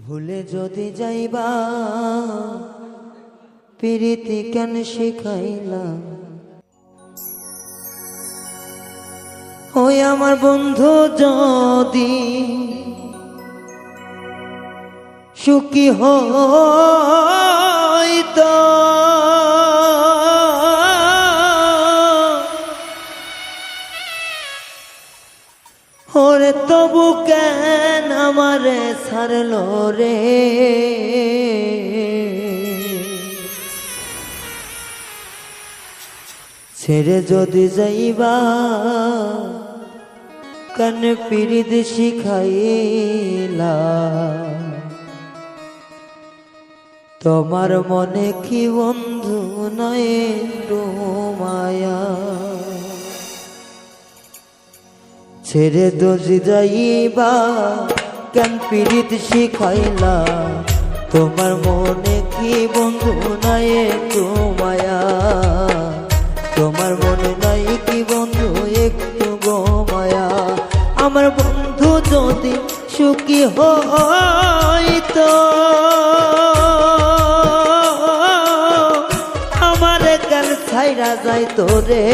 ভুলে যদি যাইবা প্রীতি কেন শিখাইলা ওই আমার বন্ধু যদি সুখী হইতো ওরে তবু কেন আমারে ছাড়লো রে ছেড়ে যদি যাইবা কেন প্রীত শিখাইলা তোমার মনে কি বন্ধু নয় মায়া ছেড়ে যদি যাইবা কেন প্রীত শিখাইলা তোমার মনে কি বন্ধু নাই একটু মায়া তোমার মনে নাই কি বন্ধু একটু গো মায়া আমার বন্ধু যদি সুখী হইতো আমার কেন ছাইরা যাইতো রে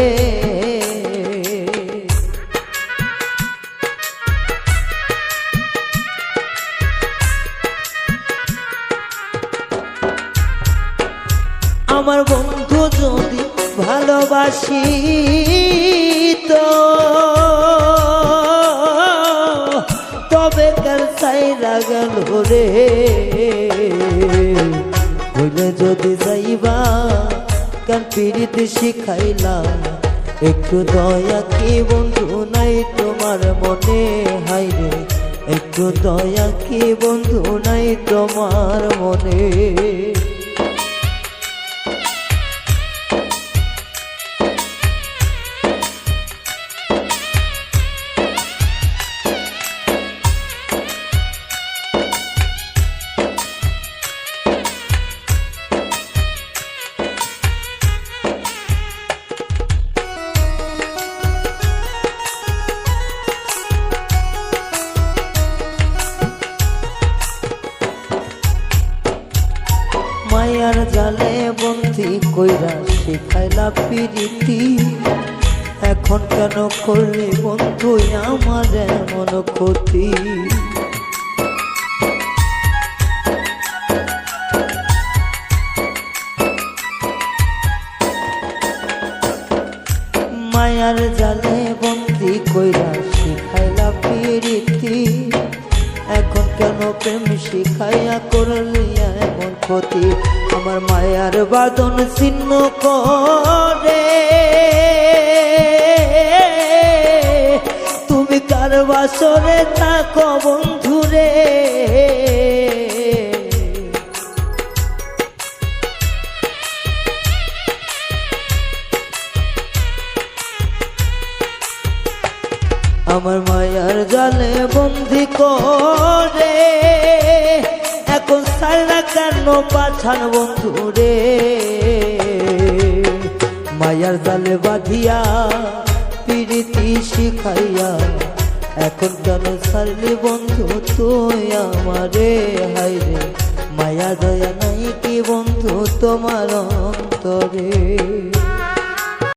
আমার বন্ধু যদি ভালোবাসি তো তবে কার ছাইরা গেল রে ভুলে যদি যাইবা কেন প্রীত শিখাইলা একটু দয়া কি বন্ধু নাই তোমার মনে হাই রে একটু দয়া কি বন্ধু নাই তোমার মনে মায়ার জালে বন্দি কইরা শিখাইলা প্রীতি এখন কেন করলি বন্ধু আমার এমন ক্ষতি মায়ার জালে বন্দি কইরা শিখাইলা প্রীতি এখন কেন প্রেম শিখাইয়া করলি এমন ক্ষতি আমার মায়ার বাদন ছিন্ন করে তুমি কার বাসরে থাকো বন্ধুরে আমার মায়ার জালে বন্দি করে এখন সারা কেন পাছান বন্ধু রে মায়ার জালে বাঁধিয়া প্রীতি শিখাইয়া এখন কেন সারলি বন্ধু তুই আমারে হাই রে মায়া দয়া নাই কি বন্ধু তোমার অন্তরে